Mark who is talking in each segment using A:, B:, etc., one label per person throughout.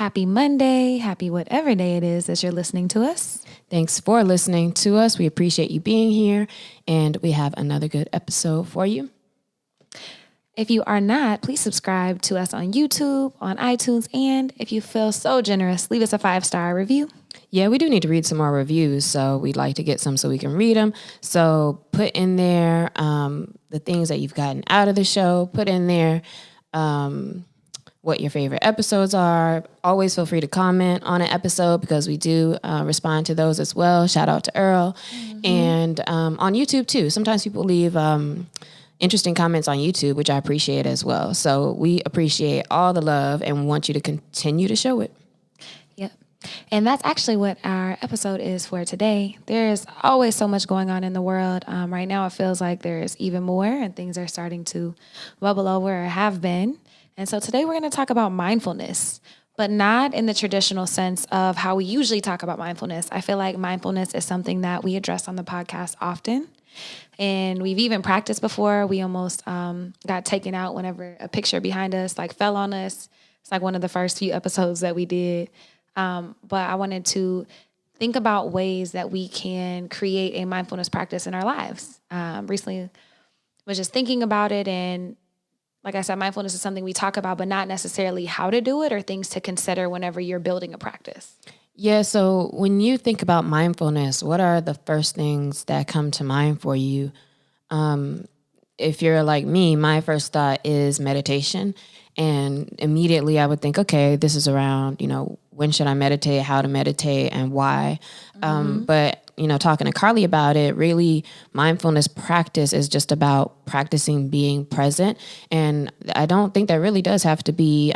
A: Happy Monday. Happy whatever day it is that you're listening to us.
B: Thanks for listening to us. We appreciate you being here, and we have another good episode for you.
A: If you are not, please subscribe to us on YouTube, on iTunes, and if you feel so generous, leave us a 5-star review.
B: Yeah, we do need to read some more reviews, so we'd like to get some so we can read them. So put in there the things that you've gotten out of the show. Put in there what your favorite episodes are. Always feel free to comment on an episode because we do respond to those as well. Shout out to Earl. And on YouTube too. Sometimes people leave interesting comments on YouTube, which I appreciate as well. So we appreciate all the love and want you to continue to show it.
A: Yep. And that's actually what our episode is for today. There's always so much going on in the world. Right now, it feels like there's even more and things are starting to bubble over or have been. And so today we're going to talk about mindfulness, but not in the traditional sense of how we usually talk about mindfulness. I feel like mindfulness is something that we address on the podcast often. And we've even practiced before. We almost got taken out whenever a picture behind us fell on us. It's like one of the first few episodes that we did. But I wanted to think about ways that we can create a mindfulness practice in our lives. Recently was just thinking about it, and like I said, mindfulness is something we talk about, but not necessarily how to do it or things to consider whenever you're building a practice.
B: Yeah, so when you think about mindfulness, what are the first things that come to mind for you? If you're like me, my first thought is meditation. And immediately I would think, okay, this is around, when should I meditate, how to meditate, and why. But talking to Carlie about it, really mindfulness practice is just about practicing being present. And I don't think that really does have to be,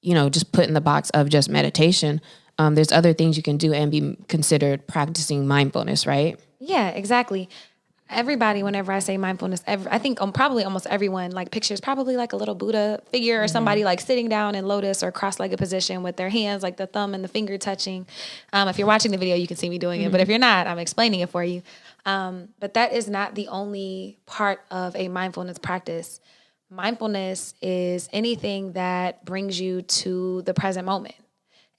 B: just put in the box of just meditation. There's other things you can do and be considered practicing mindfulness, right?
A: Yeah, exactly. Everybody, whenever I say mindfulness, I think probably almost everyone pictures probably like a little Buddha figure or somebody sitting down in lotus or cross-legged position with their hands, like the thumb and the finger touching. If you're watching the video, you can see me doing it. But if you're not, I'm explaining it for you. But that is not the only part of a mindfulness practice. Mindfulness is anything that brings you to the present moment.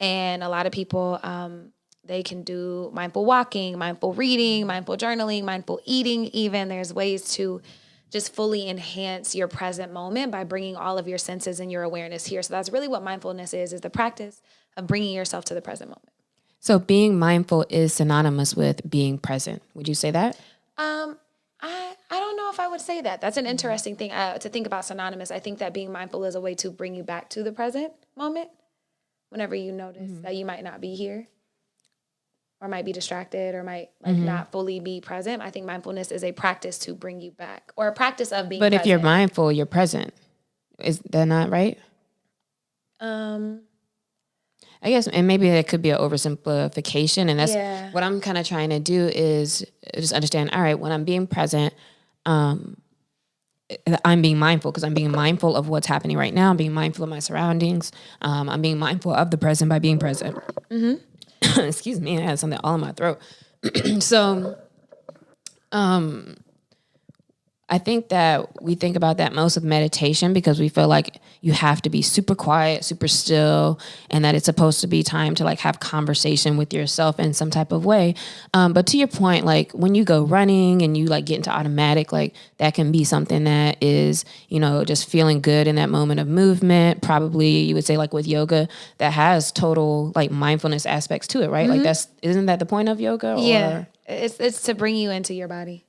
A: And a lot of people, they can do mindful walking, mindful reading, mindful journaling, mindful eating even. There's ways to just fully enhance your present moment by bringing all of your senses and your awareness here. So that's really what mindfulness is the practice of bringing yourself to the present moment.
B: So being mindful is synonymous with being present. Would you say that?
A: I don't know if I would say that. That's an interesting thing to think about synonymous. I think that being mindful is a way to bring you back to the present moment whenever you notice that you might not be here, or might be distracted, or might not fully be present. I think mindfulness is a practice to bring you back, or a practice of being present.
B: But if you're mindful, you're present. Is that not right? I guess, and maybe it could be an oversimplification. And that's what I'm kind of trying to do is just understand, all right, when I'm being present, I'm being mindful because I'm being mindful of what's happening right now. I'm being mindful of my surroundings. I'm being mindful of the present by being present. Excuse me, I had something all in my throat. So, I think that we think about that most with meditation because we feel like you have to be super quiet, super still, and that it's supposed to be time to have conversation with yourself in some type of way. But to your point, when you go running and you get into automatic, that can be something that is, just feeling good in that moment of movement. Probably you would say with yoga that has total mindfulness aspects to it, right? Isn't that the point of yoga?
A: Yeah, it's to bring you into your body.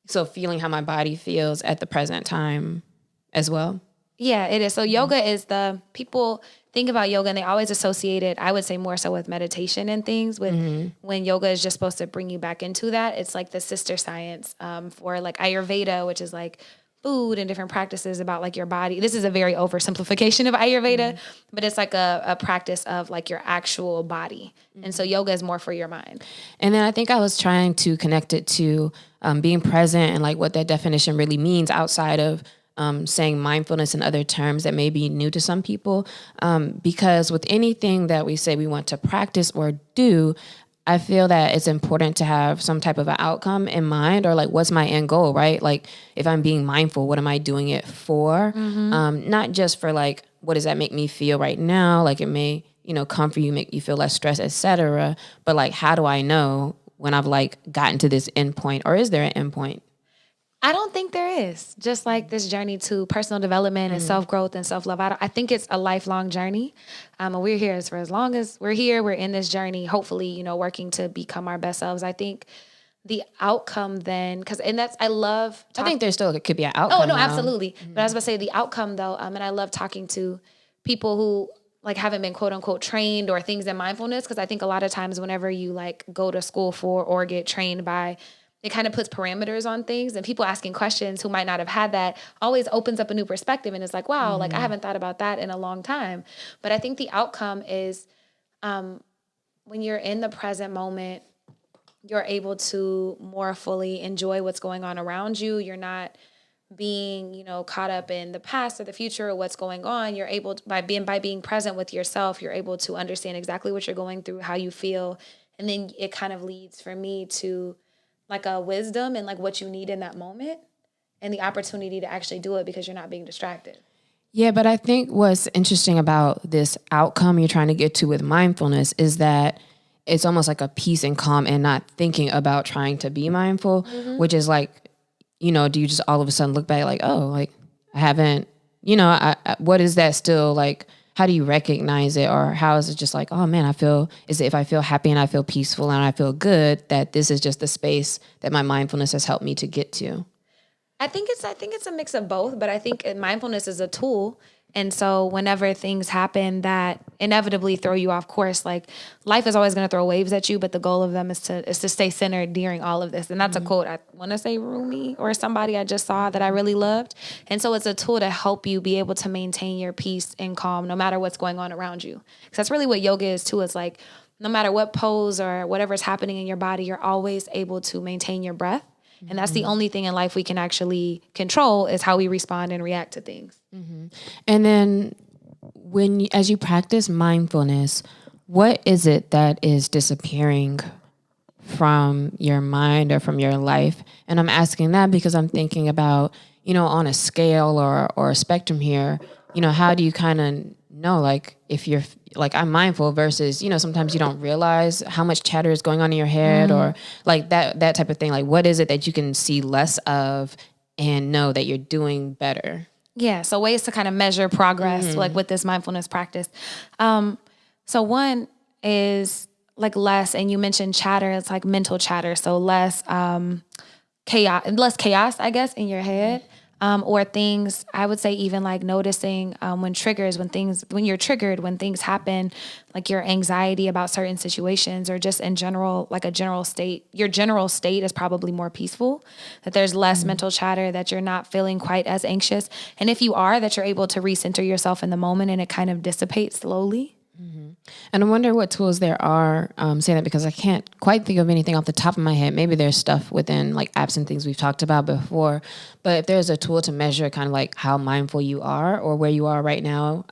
B: So feeling how my body feels at the present time as well?
A: Yeah, it is. So yoga is people think about yoga and they always associate it, I would say more so with meditation and things, with when yoga is just supposed to bring you back into that. It's like the sister science for Ayurveda, which is food and different practices about your body. This is a very oversimplification of Ayurveda, but it's a practice of your actual body. And so yoga is more for your mind.
B: And then I think I was trying to connect it to being present and what that definition really means outside of saying mindfulness in other terms that may be new to some people. Because with anything that we say we want to practice or do, I feel that it's important to have some type of an outcome in mind, or what's my end goal, right? If I'm being mindful, what am I doing it for? Not just for what does that make me feel right now? It may comfort you, make you feel less stressed, etc. But like, how do I know when I've like gotten to this endpoint, or is there an endpoint?
A: I don't think there is. Just like this journey to personal development and self-growth and self-love. I think it's a lifelong journey. And we're here for as long as we're here. We're in this journey, hopefully, working to become our best selves. I think the outcome then,
B: I think there still could be an outcome.
A: Oh, no,
B: now.
A: absolutely. But I was about to say the outcome though, and I love talking to people who like haven't been quote unquote trained or things in mindfulness. Cause I think a lot of times whenever you like go to school for or get trained by, it kind of puts parameters on things, and people asking questions who might not have had that always opens up a new perspective. And it's like, wow, like I haven't thought about that in a long time. But I think the outcome is when you're in the present moment, you're able to more fully enjoy what's going on around you. You're not being, caught up in the past or the future or what's going on. You're able to, by being present with yourself, you're able to understand exactly what you're going through, how you feel. And then it kind of leads for me to like a wisdom and like what you need in that moment and the opportunity to actually do it because you're not being distracted.
B: Yeah, but I think what's interesting about this outcome you're trying to get to with mindfulness is that it's almost like a peace and calm and not thinking about trying to be mindful, which is like, do you just all of a sudden look back like, oh, like I haven't, what is that still like? How do you recognize it? Or how is it just like, oh man, if I feel happy and I feel peaceful and I feel good, that this is just the space that my mindfulness has helped me to get to?
A: I think it's a mix of both, but I think mindfulness is a tool. And so whenever things happen that inevitably throw you off course, like life is always going to throw waves at you, but the goal of them is to stay centered during all of this. And that's a quote, I want to say Rumi or somebody I just saw that I really loved. And so it's a tool to help you be able to maintain your peace and calm no matter what's going on around you. Because that's really what yoga is too. It's like no matter what pose or whatever's happening in your body, you're always able to maintain your breath. And that's the only thing in life we can actually control is how we respond and react to things.
B: And then as you practice mindfulness, what is it that is disappearing from your mind or from your life? And I'm asking that because I'm thinking about, on a scale or a spectrum here, how do you kind of know, like, if you're like, I'm mindful versus, sometimes you don't realize how much chatter is going on in your head or like that type of thing. Like, what is it that you can see less of and know that you're doing better?
A: Yeah. So ways to kind of measure progress, like with this mindfulness practice. So one is like less, and you mentioned chatter, it's like mental chatter. So less chaos, I guess, in your head. Or things, I would say even like noticing when you're triggered, when things happen, like your anxiety about certain situations or just in general, like a general state, your general state is probably more peaceful, that there's less mental chatter, that you're not feeling quite as anxious. And if you are, that you're able to recenter yourself in the moment and it kind of dissipates slowly.
B: And I wonder what tools there are, saying that because I can't quite think of anything off the top of my head. Maybe there's stuff within like apps and things we've talked about before, but if there's a tool to measure kind of like how mindful you are or where you are right now,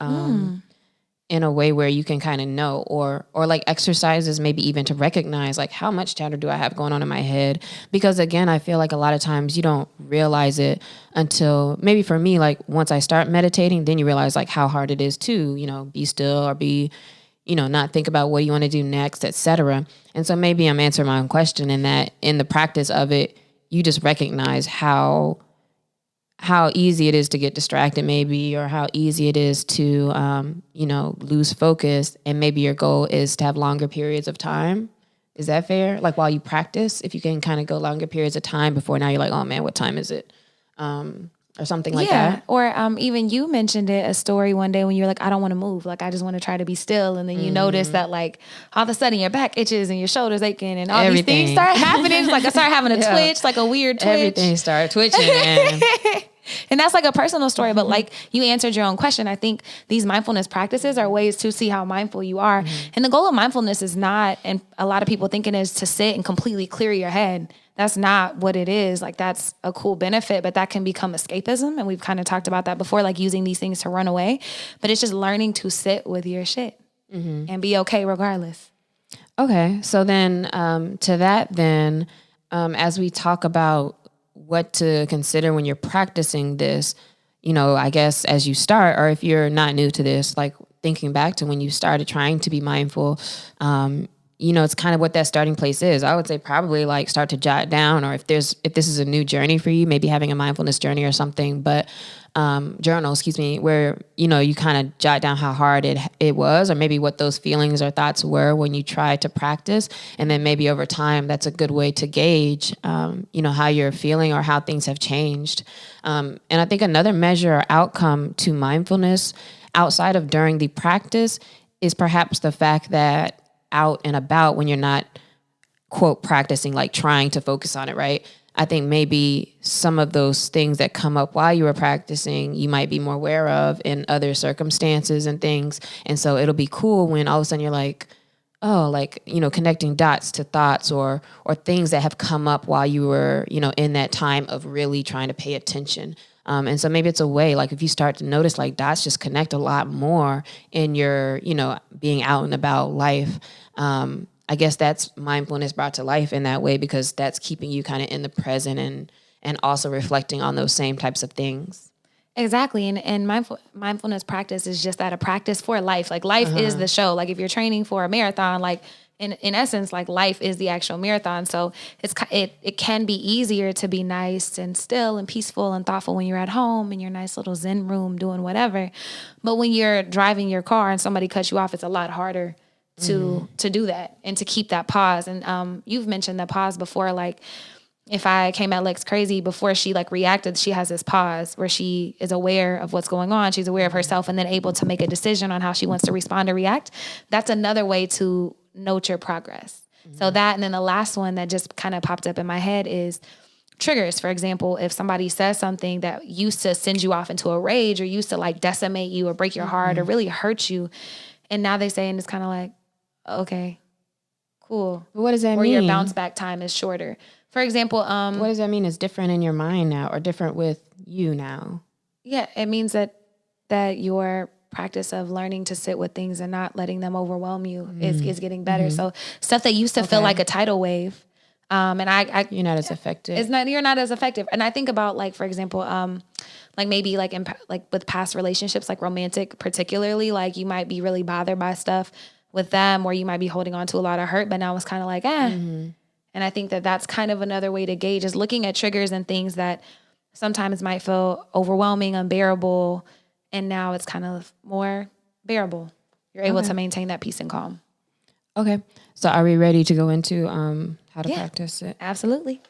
B: in a way where you can kind of know, or like exercises, maybe even to recognize like how much chatter do I have going on in my head? Because again, I feel like a lot of times you don't realize it until maybe for me, like once I start meditating, then you realize like how hard it is to, be still or be, not think about what you want to do next, etc. And so maybe I'm answering my own question in that in the practice of it, you just recognize how easy it is to get distracted maybe, or how easy it is to, lose focus. And maybe your goal is to have longer periods of time. Is that fair? Like while you practice, if you can kind of go longer periods of time before now you're like, oh man, what time is it? Or something like that.
A: Or even you mentioned a story one day when you were like, I don't want to move. Like, I just want to try to be still. And then you notice that like all of a sudden your back itches and your shoulders aching and all these things start happening. It's like I start having a twitch, like a weird twitch.
B: Everything started twitching.
A: And that's like a personal story, but like you answered your own question. I think these mindfulness practices are ways to see how mindful you are. And the goal of mindfulness is not, and a lot of people think it is, to sit and completely clear your head. That's not what it is. Like that's a cool benefit, but that can become escapism. And we've kind of talked about that before, like using these things to run away, but it's just learning to sit with your shit and be okay regardless.
B: Okay. So then, to that then, as we talk about what to consider when you're practicing this, I guess as you start, or if you're not new to this, like thinking back to when you started trying to be mindful, it's kind of what that starting place is. I would say probably like start to jot down, or if this is a new journey for you, maybe having a mindfulness journey or something, but journal, where, you kind of jot down how hard it was, or maybe what those feelings or thoughts were when you tried to practice. And then maybe over time, that's a good way to gauge, how you're feeling or how things have changed. And I think another measure or outcome to mindfulness outside of during the practice is perhaps the fact that out and about when you're not, quote, practicing, like trying to focus on it, right? I think maybe some of those things that come up while you were practicing, you might be more aware of in other circumstances and things. And so it'll be cool when all of a sudden you're like, oh, like, connecting dots to thoughts or things that have come up while you were, in that time of really trying to pay attention. And so maybe it's a way, like if you start to notice like dots just connect a lot more in your, being out and about life. I guess that's mindfulness brought to life in that way, because that's keeping you kind of in the present and also reflecting on those same types of things.
A: Exactly. And mindfulness practice is just that, a practice for life. Like life is the show. Like if you're training for a marathon, like in essence, like life is the actual marathon. So it can be easier to be nice and still and peaceful and thoughtful when you're at home in your nice little Zen room doing whatever. But when you're driving your car and somebody cuts you off, it's a lot harder to do that and to keep that pause. And you've mentioned the pause before. Like if I came at Lex crazy before she like reacted, she has this pause where she is aware of what's going on. She's aware of herself and then able to make a decision on how she wants to respond or react. That's another way to note your progress. So that, and then the last one that just kind of popped up in my head is triggers. For example, if somebody says something that used to send you off into a rage or used to like decimate you or break your heart or really hurt you, and now they say, and it's kind of like, okay, cool.
B: But what does that mean?
A: Or your bounce back time is shorter. For example,
B: what does that mean? It's different in your mind now, or different with you now?
A: Yeah, it means that your practice of learning to sit with things and not letting them overwhelm you is getting better. So stuff that used to feel like a tidal wave, and
B: you're not as effective.
A: You're not as effective. And I think about like, for example, like maybe like with past relationships, like romantic, particularly, like you might be really bothered by stuff with them, or you might be holding on to a lot of hurt, but now it's kind of like, And I think that that's kind of another way to gauge, is looking at triggers and things that sometimes might feel overwhelming, unbearable, and now it's kind of more bearable. You're able to maintain that peace and calm.
B: Okay. So are we ready to go into how to practice it?
A: Absolutely.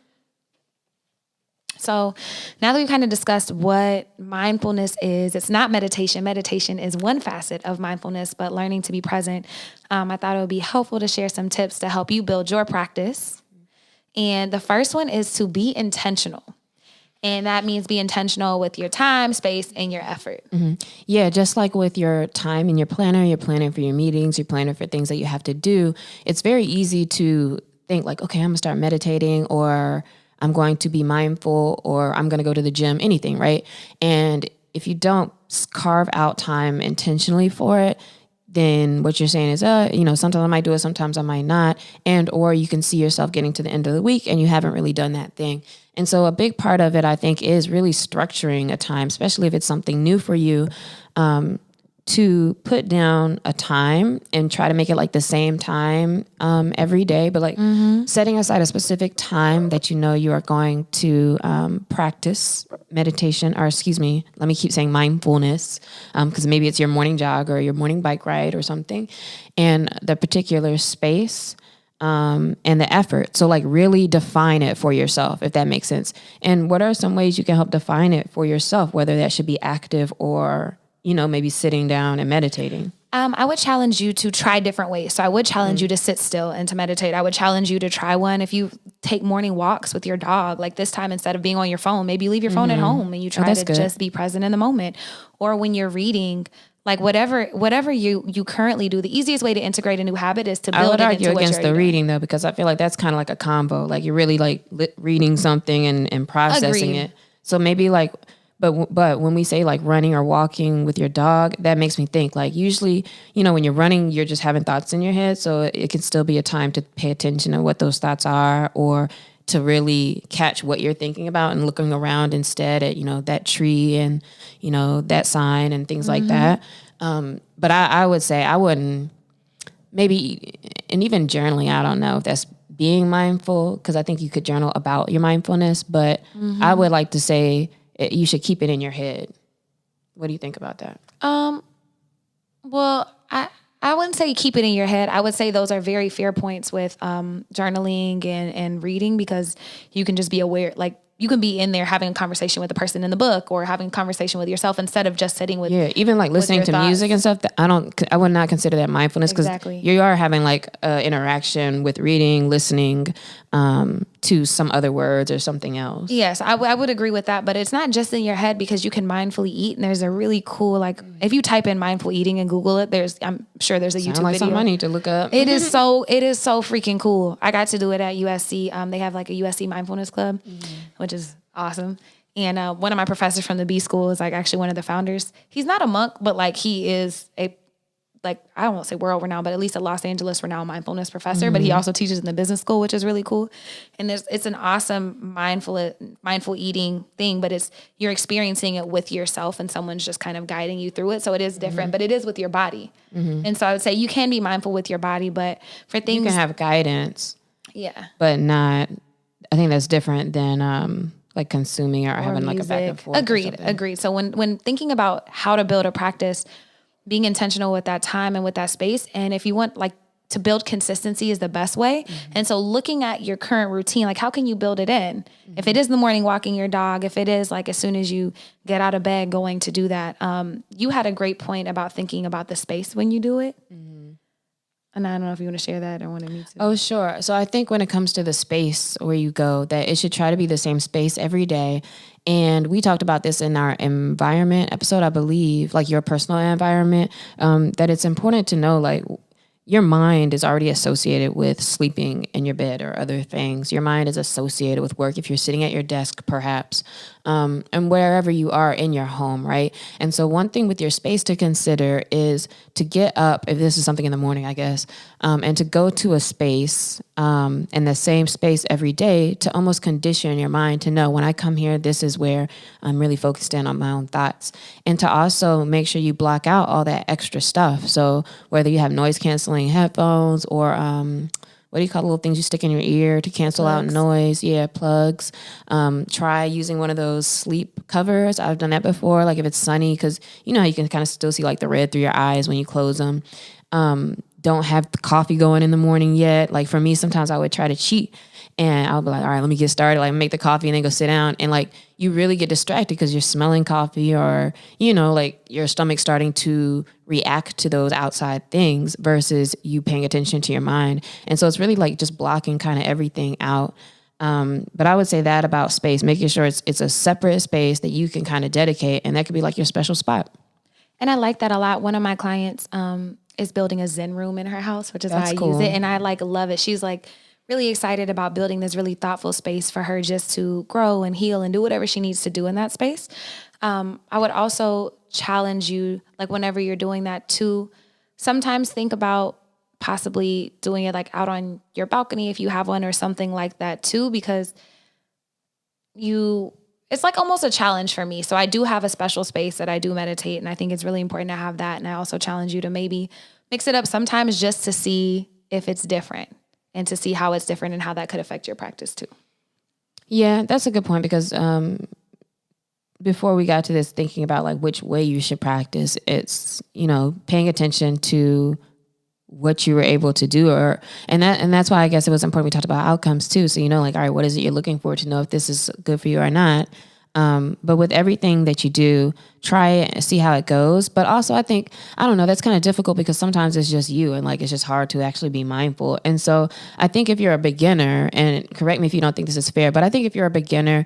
A: So now that we've kind of discussed what mindfulness is, it's not meditation. Meditation is one facet of mindfulness, but learning to be present. I thought it would be helpful to share some tips to help you build your practice. And the first one is to be intentional. And that means be intentional with your time, space, and your effort.
B: Yeah, just like with your time in your planner, you're planning for your meetings, you're planning for things that you have to do. It's very easy to think like, okay, I'm going to start meditating, or I'm going to be mindful, or I'm going to go to the gym, anything, right? And if you don't carve out time intentionally for it, then what you're saying is, sometimes I might do it, sometimes I might not. And, or you can see yourself getting to the end of the week and you haven't really done that thing. And so a big part of it, I think, is really structuring a time, especially if it's something new for you, to put down a time and try to make it like the same time every day, but like setting aside a specific time that you are going to practice meditation, or let me keep saying mindfulness, because maybe it's your morning jog or your morning bike ride or something, and the particular space and the effort. So like really define it for yourself, if that makes sense. And what are some ways you can help define it for yourself, whether that should be active or maybe sitting down and meditating?
A: I would challenge you to try different ways. So I would challenge you to sit still and to meditate. I would challenge you to try one. If you take morning walks with your dog, like this time, instead of being on your phone, maybe leave your phone at home and you try to just be present in the moment. Or when you're reading, like whatever you currently do, the easiest way to integrate a new habit is to build it into what you're doing.
B: I would argue against the reading though, because I feel like that's kind of like a combo. Like you're really like reading something and processing it. So maybe like, But when we say like running or walking with your dog, that makes me think like usually, when you're running, you're just having thoughts in your head. So it can still be a time to pay attention to what those thoughts are, or to really catch what you're thinking about and looking around instead at, that tree and, that sign and things like that. But I would say I wouldn't maybe, and even journaling, I don't know if that's being mindful, because I think you could journal about your mindfulness, but I would like to say you should keep it in your head. What do you think about that?
A: Well, I wouldn't say keep it in your head. I would say those are very fair points with journaling and reading, because you can just be aware, like you can be in there having a conversation with the person in the book or having a conversation with yourself instead of just sitting with
B: even like listening to music and stuff. That I would not consider that mindfulness, because
A: Exactly.
B: you are having like interaction with reading, listening to some other words or something else.
A: Yes, I would agree with that, but it's not just in your head, because you can mindfully eat, and there's a really cool, like if you type in mindful eating and Google it, I'm sure there's a YouTube
B: like
A: video.
B: something I need to look up.
A: It is so freaking cool. I got to do it at USC. They have like a USC mindfulness club, which is awesome. And one of my professors from the B school is like actually one of the founders. He's not a monk, but like he is a, like, I don't want to say world renowned, but at least a Los Angeles renowned mindfulness professor. But he also teaches in the business school, which is really cool. And it's an awesome mindful eating thing, but you're experiencing it with yourself, and someone's just kind of guiding you through it. So it is different, but it is with your body. And so I would say you can be mindful with your body, but for things,
B: You can have guidance,
A: yeah,
B: but not. I think that's different than like consuming or having like a back and forth.
A: Agreed. So when thinking about how to build a practice, being intentional with that time and with that space. And if you want like to build consistency is the best way. And so looking at your current routine, like how can you build it in? If it is in the morning walking your dog, if it is like as soon as you get out of bed going to do that, you had a great point about thinking about the space when you do it. And I don't know if you want to share that or wanted me to.
B: Oh, sure. So I think when it comes to the space where you go, that it should try to be the same space every day. And we talked about this in our environment episode, I believe, like your personal environment, that it's important to know, like, your mind is already associated with sleeping in your bed or other things. Your mind is associated with work if you're sitting at your desk, perhaps, and wherever you are in your home, right? And so one thing with your space to consider is to get up, if this is something in the morning, I guess, and to go to a space in the same space every day, to almost condition your mind to know when I come here, this is where I'm really focused in on my own thoughts. And to also make sure you block out all that extra stuff. So whether you have noise canceling headphones or what do you call the little things you stick in your ear to cancel out noise? Yeah, plugs. Try using one of those sleep covers. I've done that before. Like if it's sunny, because you know how you can kind of still see like the red through your eyes when you close them. Don't have the coffee going in the morning yet. Like for me, sometimes I would try to cheat and I'll be like, all right, let me get started. Like make the coffee and then go sit down. And like you really get distracted because you're smelling coffee or, you know, like your stomach's starting to react to those outside things versus you paying attention to your mind. And so it's really like just blocking kind of everything out. But I would say that about space, making sure it's a separate space that you can kind of dedicate, and that could be like your special spot.
A: And I like that a lot. One of my clients is building a Zen room in her house, which is why I use it. And I like love it. She's like really excited about building this really thoughtful space for her just to grow and heal and do whatever she needs to do in that space. I would also challenge you, like whenever you're doing that, to sometimes think about possibly doing it like out on your balcony if you have one or something like that too, because it's like almost a challenge for me. So I do have a special space that I do meditate, and I think it's really important to have that. And I also challenge you to maybe mix it up sometimes just to see if it's different and to see how it's different and how that could affect your practice too.
B: Yeah, that's a good point, because before we got to this thinking about like which way you should practice, it's, you know, paying attention to what you were able to do, and that's why I guess it was important we talked about outcomes too. So, you know, like, all right, what is it you're looking for to know if this is good for you or not? But with everything that you do, try it and see how it goes. But also I think, I don't know, that's kind of difficult because sometimes it's just you and like, it's just hard to actually be mindful. And so I think if you're a beginner, and correct me if you don't think this is fair, but I think if you're a beginner,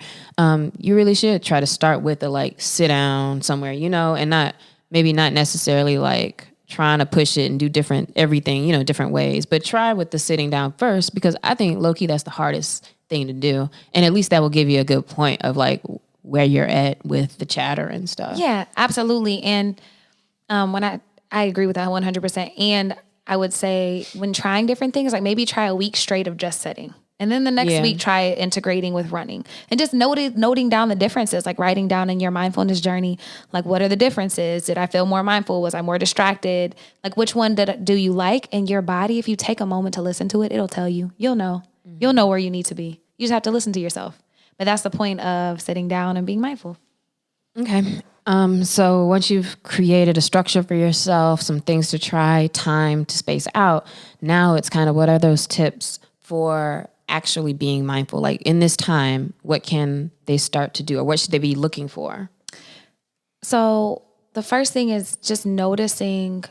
B: you really should try to start with the like sit down somewhere, you know, and not necessarily like trying to push it and do everything, you know, different ways, but try with the sitting down first, because I think low key, that's the hardest thing to do. And at least that will give you a good point of like where you're at with the chatter and stuff.
A: Yeah, absolutely. And when I agree with that 100%. And I would say when trying different things, like maybe try a week straight of just sitting And then the next
B: Yeah.
A: week, try integrating with running and just noting down the differences, like writing down in your mindfulness journey, like what are the differences? Did I feel more mindful? Was I more distracted? Like which one do you like? And your body, if you take a moment to listen to it, it'll tell you. You'll know. You'll know where you need to be. You just have to listen to yourself. But that's the point of sitting down and being mindful.
B: Okay. So once you've created a structure for yourself, some things to try, time to space out, now it's kind of what are those tips for actually being mindful? Like in this time, what can they start to do or what should they be looking for?
A: So the first thing is just noticing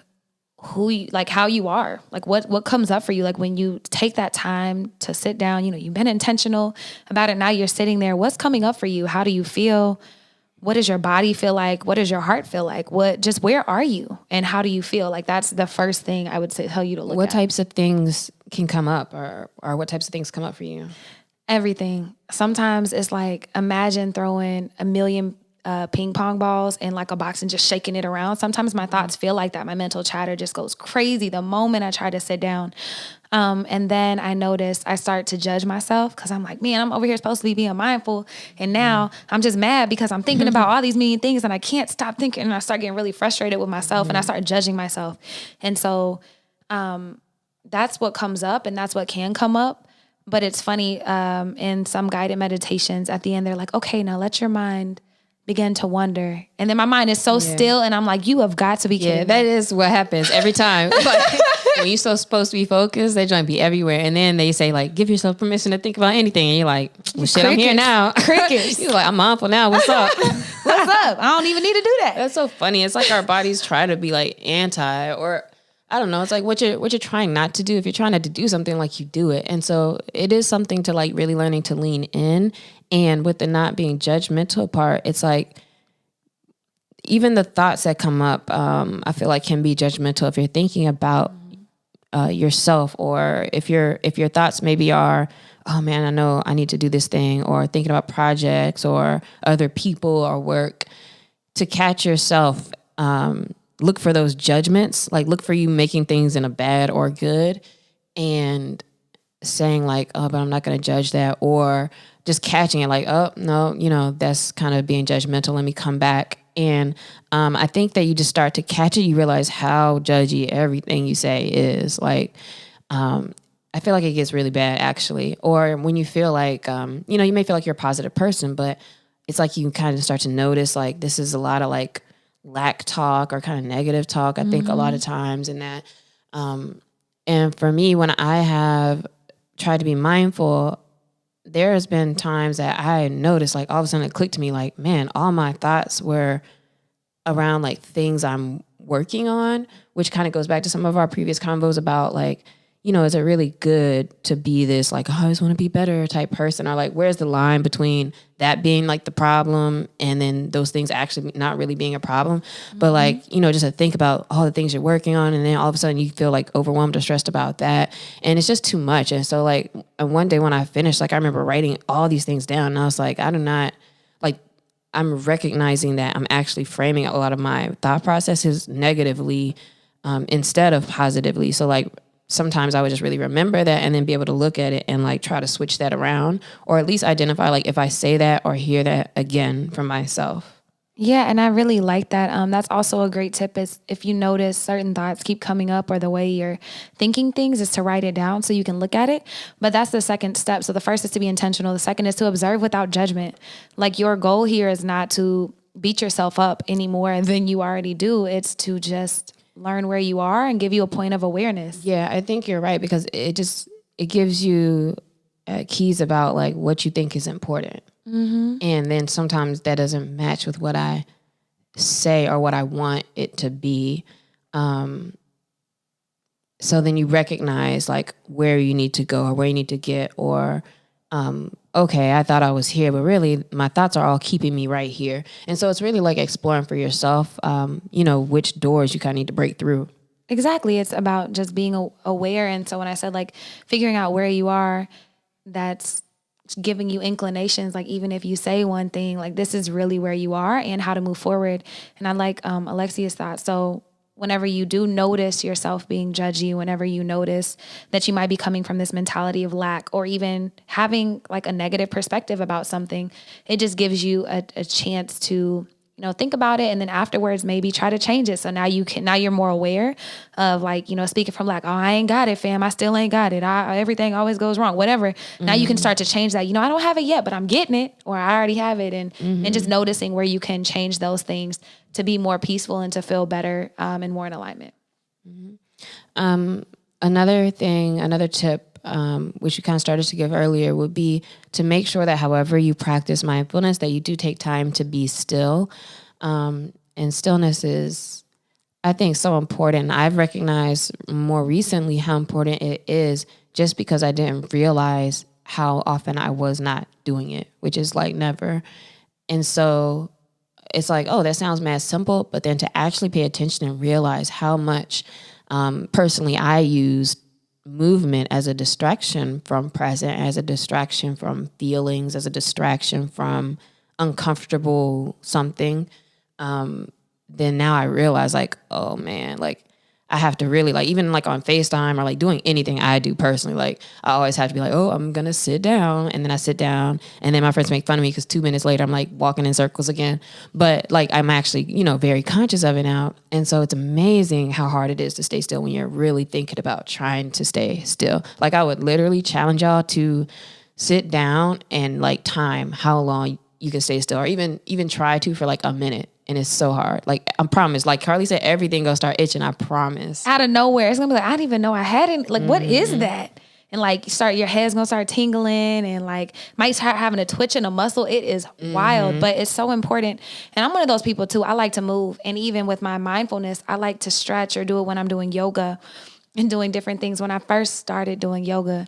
A: who you, like how you are, like what comes up for you. Like when you take that time to sit down, you've been intentional about it. Now you're sitting there. What's coming up for you? How do you feel? What does your body feel like? What does your heart feel like? Where are you? And how do you feel? Like that's the first thing I would say, tell you to look at.
B: What types of things can come up or what types of things come up for you?
A: Everything. Sometimes it's like, imagine throwing a million ping pong balls in like a box and just shaking it around. Sometimes my thoughts feel like that. My mental chatter just goes crazy the moment I try to sit down. And then I notice I start to judge myself because I'm like, man, I'm over here supposed to be being mindful. And now I'm just mad because I'm thinking about all these million things and I can't stop thinking. And I start getting really frustrated with myself and I start judging myself. And so that's what comes up and that's what can come up. But it's funny, in some guided meditations at the end, they're like, okay, now let your mind begin to wonder. And then my mind is so still and I'm like, you have got to be kidding me.
B: That is what happens every time. Like, when you're so supposed to be focused, they trying to be everywhere. And then they say like, give yourself permission to think about anything. And you're like, well, shit, I'm here now.
A: Crickets.
B: You're like, I'm mindful now. What's up?
A: What's up? I don't even need to do that.
B: That's so funny. It's like our bodies try to be like anti or I don't know. It's like what you're trying not to do. If you're trying not to do something, like you do it. And so it is something to like really learning to lean in. And with the not being judgmental part, it's like even the thoughts that come up, I feel like can be judgmental if you're thinking about yourself or if your thoughts maybe are, oh man, I know I need to do this thing or thinking about projects or other people or work. To catch yourself, look for those judgments, like look for you making things in a bad or good and saying like, oh, but I'm not going to judge that, or just catching it like, oh, no, that's kind of being judgmental. Let me come back. And I think that you just start to catch it. You realize how judgy everything you say is. Like, I feel like it gets really bad actually. Or when you feel like, you may feel like you're a positive person, but it's like you kind of start to notice like this is a lot of like lack talk or kind of negative talk, I think a lot of times in that. And for me, when I have tried to be mindful, there has been times that I noticed like all of a sudden it clicked to me like, man, all my thoughts were around like things I'm working on, which kind of goes back to some of our previous convos about like, is it really good to be this like, oh, I always want to be better type person? Or like, where's the line between that being like the problem and then those things actually not really being a problem? But like, just to think about all the things you're working on and then all of a sudden you feel like overwhelmed or stressed about that. And it's just too much. And so like, and one day when I finished, like I remember writing all these things down and I was like, I'm recognizing that I'm actually framing a lot of my thought processes negatively instead of positively. So like, sometimes I would just really remember that and then be able to look at it and like try to switch that around or at least identify like if I say that or hear that again from myself.
A: Yeah, and I really like that. That's also a great tip is if you notice certain thoughts keep coming up or the way you're thinking things is to write it down so you can look at it. But that's the second step. So the first is to be intentional. The second is to observe without judgment. Like your goal here is not to beat yourself up any more than you already do. It's to just learn where you are and give you a point of awareness.
B: Yeah, I think you're right because it gives you keys about like what you think is important. And then sometimes that doesn't match with what I say or what I want it to be. So then you recognize like where you need to go or where you need to get or okay, I thought I was here, but really my thoughts are all keeping me right here. And so it's really like exploring for yourself, which doors you kind of need to break through.
A: Exactly. It's about just being aware. And so when I said like figuring out where you are, that's giving you inclinations. Like even if you say one thing, like this is really where you are and how to move forward. And I like Alexia's thought. So whenever you do notice yourself being judgy, whenever you notice that you might be coming from this mentality of lack or even having like a negative perspective about something, it just gives you a chance to, think about it. And then afterwards, maybe try to change it. So now you're more aware of like, speaking from lack, oh, I ain't got it, fam. I still ain't got it. Everything always goes wrong, whatever. Now you can start to change that. I don't have it yet, but I'm getting it, or I already have it. And just noticing where you can change those things to be more peaceful and to feel better and more in alignment.
B: Another tip, which you kind of started to give earlier, would be to make sure that however you practice mindfulness, that you do take time to be still. And stillness is, I think, so important. I've recognized more recently how important it is just because I didn't realize how often I was not doing it, which is like never. And so it's like, oh, that sounds mad simple, but then to actually pay attention and realize how much personally I use movement as a distraction from present, as a distraction from feelings, as a distraction from uncomfortable something, then now I realize like, oh man, like I have to really like, even like on FaceTime or like doing anything I do personally, like I always have to be like, oh, I'm going to sit down. And then I sit down and then my friends make fun of me because 2 minutes later I'm like walking in circles again. But like, I'm actually, very conscious of it now. And so it's amazing how hard it is to stay still when you're really thinking about trying to stay still. Like I would literally challenge y'all to sit down and like time how long you can stay still, or even try to for like a minute. And it's so hard. Like, I promise. Like Carlie said, everything gonna start itching. I promise.
A: Out of nowhere, it's gonna be like, I didn't even know I had it. Like, what is that? And like, your head's gonna start tingling, and like, might start having a twitch in a muscle. It is wild, but it's so important. And I'm one of those people too. I like to move, and even with my mindfulness, I like to stretch or do it when I'm doing yoga and doing different things. When I first started doing yoga,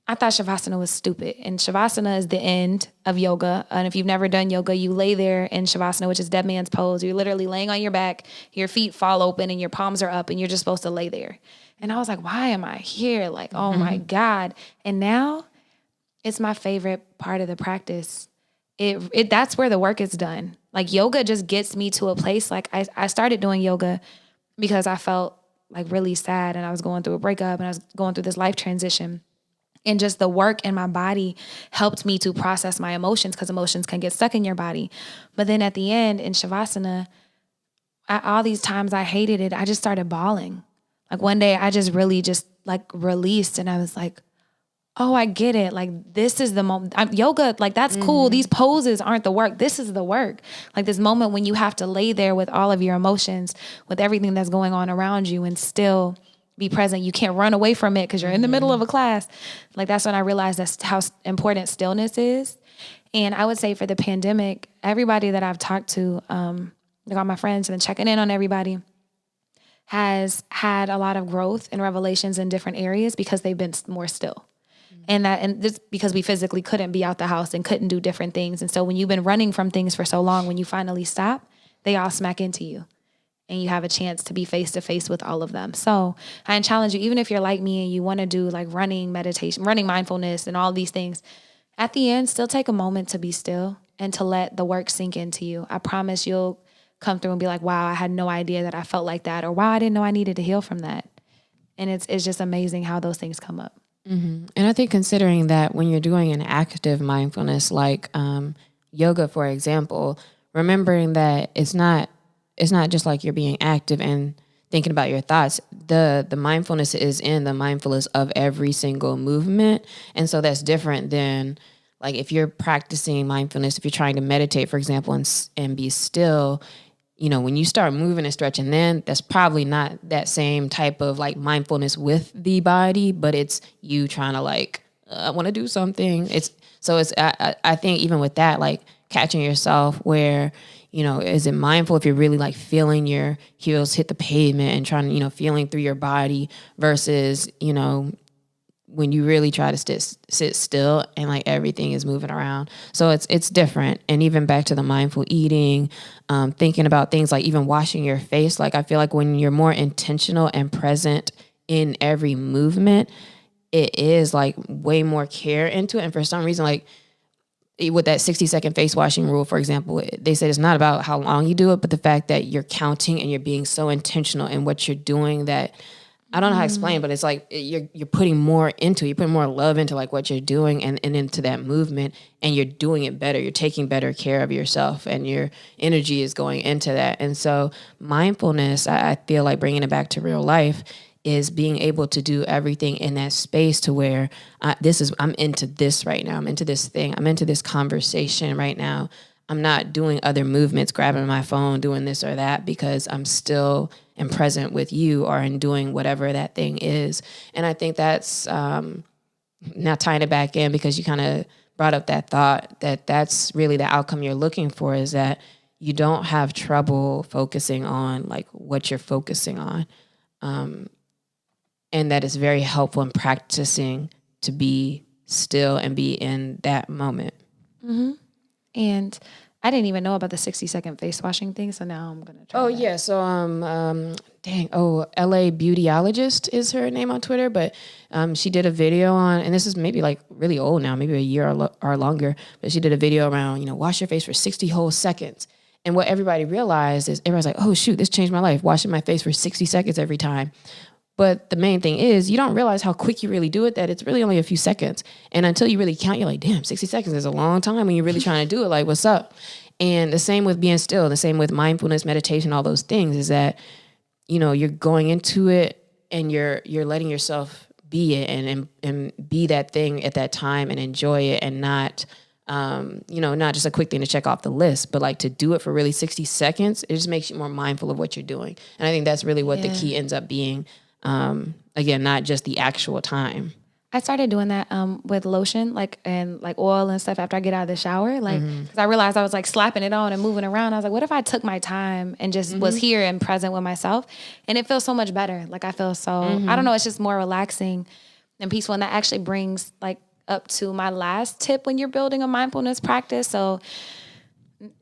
A: I thought Shavasana was stupid. And Shavasana is the end of yoga. And if you've never done yoga, you lay there in Shavasana, which is dead man's pose. You're literally laying on your back, your feet fall open and your palms are up and you're just supposed to lay there. And I was like, why am I here? Like, oh my God. And now it's my favorite part of the practice. That's where the work is done. Like yoga just gets me to a place. Like I started doing yoga because I felt like really sad and I was going through a breakup and I was going through this life transition. And just the work in my body helped me to process my emotions, because emotions can get stuck in your body. But then at the end in Shavasana, all these times I hated it, I just started bawling. Like one day I just really just like released and I was like, oh, I get it. Like this is the moment. Yoga, like that's cool. These poses aren't the work. This is the work. Like this moment when you have to lay there with all of your emotions, with everything that's going on around you and still be present. You can't run away from it because you're in the middle of a class. Like that's when I realized that's how important stillness is. And I would say for the pandemic, everybody that I've talked to, like all my friends and checking in on everybody, has had a lot of growth and revelations in different areas because they've been more still. And this because we physically couldn't be out the house and couldn't do different things. And so when you've been running from things for so long, when you finally stop, they all smack into you. And you have a chance to be face to face with all of them. So I challenge you, even if you're like me and you want to do like running meditation, running mindfulness and all these things, at the end, still take a moment to be still and to let the work sink into you. I promise you'll come through and be like, wow, I had no idea that I felt like that, or wow, I didn't know I needed to heal from that. And it's just amazing how those things come up.
B: Mm-hmm. And I think considering that when you're doing an active mindfulness, like yoga, for example, remembering that it's not just like you're being active and thinking about your thoughts. The mindfulness is in the mindfulness of every single movement. And so that's different than like if you're practicing mindfulness, if you're trying to meditate, for example, and be still, when you start moving and stretching, then that's probably not that same type of like mindfulness with the body, but it's you trying to like, I want to do something. I think even with that, like catching yourself where, is it mindful if you're really like feeling your heels hit the pavement and trying to, feeling through your body versus, when you really try to sit still and like everything is moving around. So it's different. And even back to the mindful eating, thinking about things like even washing your face. Like I feel like when you're more intentional and present in every movement, it is like way more care into it. And for some reason, like with that 60-second face washing rule, for example, they said it's not about how long you do it, but the fact that you're counting and you're being so intentional in what you're doing that I don't know how to explain, but it's like you're putting more into it. You're putting more love into like what you're doing and into that movement, and you're doing it better. You're taking better care of yourself, and your energy is going into that. And so mindfulness, I feel like bringing it back to real life is being able to do everything in that space to where I'm into this right now. I'm into this thing. I'm into this conversation right now. I'm not doing other movements, grabbing my phone, doing this or that, because I'm still am present with you or in doing whatever that thing is. And I think that's now tying it back in, because you kind of brought up that thought that that's really the outcome you're looking for, is that you don't have trouble focusing on like what you're focusing on. And that is very helpful in practicing to be still and be in that moment.
A: Mm-hmm. And I didn't even know about the 60-second face washing thing, so now I'm gonna try.
B: Oh, yeah. So, LA Beautyologist is her name on Twitter, but she did a video on, and this is maybe like really old now, maybe a year or longer, but she did a video around, wash your face for 60 whole seconds. And what everybody realized is everybody's like, oh, shoot, this changed my life, washing my face for 60 seconds every time. But the main thing is you don't realize how quick you really do it, that it's really only a few seconds. And until you really count, you're like, damn, 60 seconds is a long time when you're really trying to do it. Like, what's up? And the same with being still, the same with mindfulness, meditation, all those things is that, you're going into it and you're letting yourself be it and be that thing at that time and enjoy it, and not, not just a quick thing to check off the list, but like to do it for really 60 seconds. It just makes you more mindful of what you're doing. And I think that's really what the key ends up being. Again, not just the actual time.
A: I started doing that with lotion, and oil and stuff after I get out of the shower, because I realized I was like slapping it on and moving around. I was like, what if I took my time and just was here and present with myself? And it feels so much better. Like I feel so, I don't know, it's just more relaxing and peaceful. And that actually brings like up to my last tip when you're building a mindfulness practice. So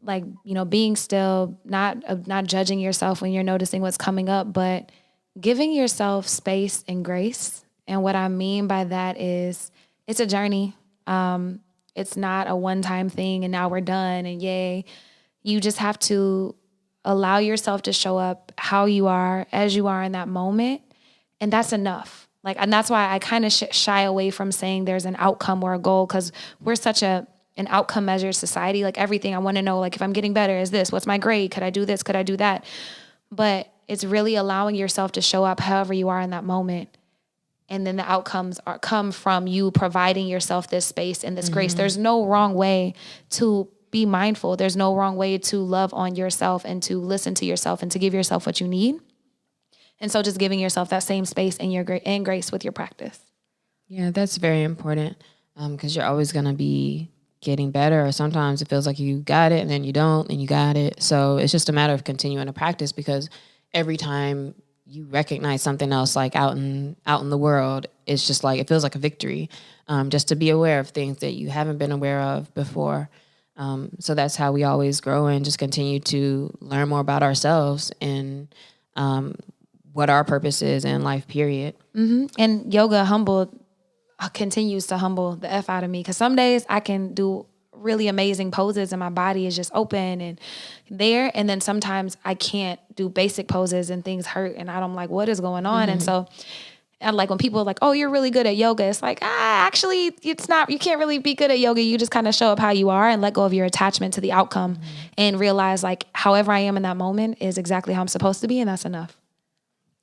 A: like, being still, not judging yourself when you're noticing what's coming up, but giving yourself space and grace. And what I mean by that is it's a journey. It's not a one-time thing and now we're done and yay. You just have to allow yourself to show up how you are, as you are in that moment. And that's enough. And that's why I kind of shy away from saying there's an outcome or a goal, because we're such an outcome measured society. Like everything I want to know, like if I'm getting better, is this, what's my grade? Could I do this? Could I do that? But it's really allowing yourself to show up however you are in that moment. And then the outcomes come from you providing yourself this space and this grace. There's no wrong way to be mindful. There's no wrong way to love on yourself and to listen to yourself and to give yourself what you need. And so just giving yourself that same space and grace with your practice.
B: Yeah, that's very important, because you're always going to be getting better, or sometimes it feels like you got it and then you don't and you got it. So it's just a matter of continuing to practice, because every time you recognize something else like out in the world, it's just like, it feels like a victory, just to be aware of things that you haven't been aware of before. So that's how we always grow and just continue to learn more about ourselves and what our purpose is in life, period.
A: Mm-hmm. And yoga continues to humble the F out of me, because some days I can do really amazing poses and my body is just open and there. And then sometimes I can't do basic poses and things hurt and I'm like, what is going on? And so like when people are like, oh, you're really good at yoga, it's like, actually it's not, you can't really be good at yoga. You just kind of show up how you are and let go of your attachment to the outcome and realize like however I am in that moment is exactly how I'm supposed to be. And that's enough.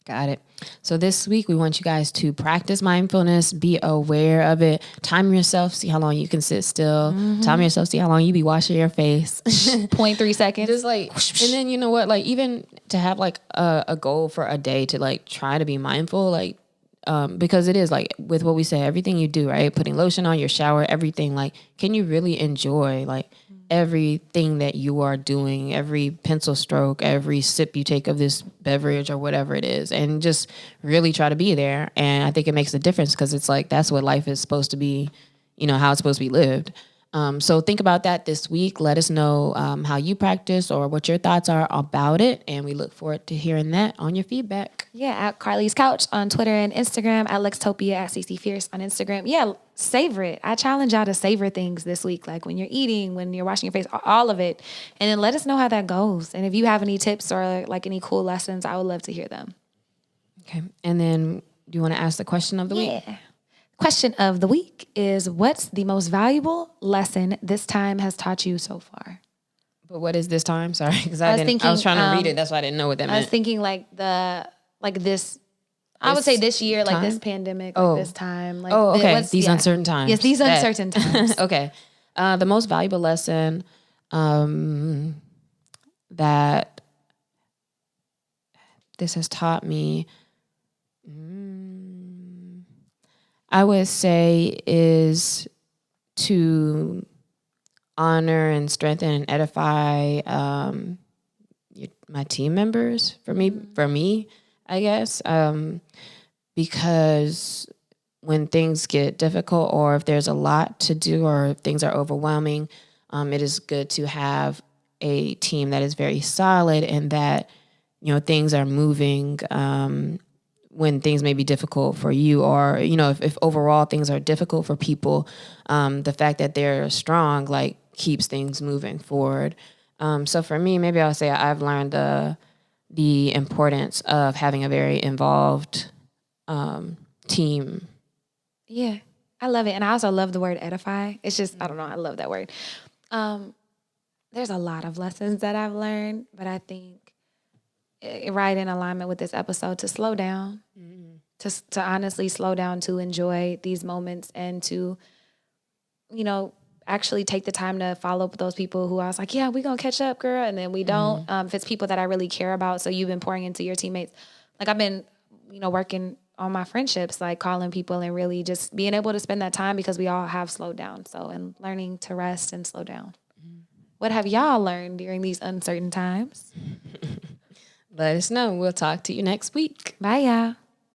B: Got it. So this week, we want you guys to practice mindfulness, be aware of it, time yourself, see how long you can sit still, time yourself, see how long you be washing your face.
A: 0.3 seconds.
B: Just like, and then you know what, like even to have like a goal for a day to like try to be mindful, like, because it is like with what we say, everything you do, right? Putting lotion on your shower, everything, like, can you really enjoy like everything that you are doing, every pencil stroke, every sip you take of this beverage or whatever it is, and just really try to be there. And I think it makes a difference, because it's like, that's what life is supposed to be, how it's supposed to be lived. So think about that this week. Let us know how you practice or what your thoughts are about it. And we look forward to hearing that on your feedback.
A: Yeah, at Carlie's Couch on Twitter and Instagram, at Lextopia, at CC Fierce on Instagram. Yeah, savor it. I challenge y'all to savor things this week, like when you're eating, when you're washing your face, all of it. And then let us know how that goes. And if you have any tips or like any cool lessons, I would love to hear them.
B: Okay. And then do you want to ask the question of the week?
A: Yeah. Question of the week is, what's the most valuable lesson this time has taught you so far?
B: But what is this time? Sorry, because I was trying to read it. That's why I didn't know what that meant.
A: I was thinking this. I would say this year, like this pandemic, like this time. Like
B: okay. These uncertain times.
A: Yes, these uncertain times.
B: Okay. The most valuable lesson that this has taught me, I would say, is to honor and strengthen and edify my team members. For me, I guess, because when things get difficult, or if there's a lot to do, or if things are overwhelming, it is good to have a team that is very solid, and that, things are moving when things may be difficult for you, or, if overall things are difficult for people, the fact that they're strong, like, keeps things moving forward. So for me, maybe I'll say I've learned the importance of having a very involved team.
A: Yeah, I love it. And I also love the word edify. It's just, I don't know, I love that word. There's a lot of lessons that I've learned, but I think right in alignment with this episode, to slow down, to honestly slow down, to enjoy these moments, and to, actually take the time to follow up with those people who I was like, yeah, we're going to catch up, girl. And then we don't. If it's people that I really care about. So you've been pouring into your teammates. Like, I've been, working on my friendships, like calling people and really just being able to spend that time, because we all have slowed down. So, and learning to rest and slow down. What have y'all learned during these uncertain times?
B: Let us know. We'll talk to you next week.
A: Bye, y'all.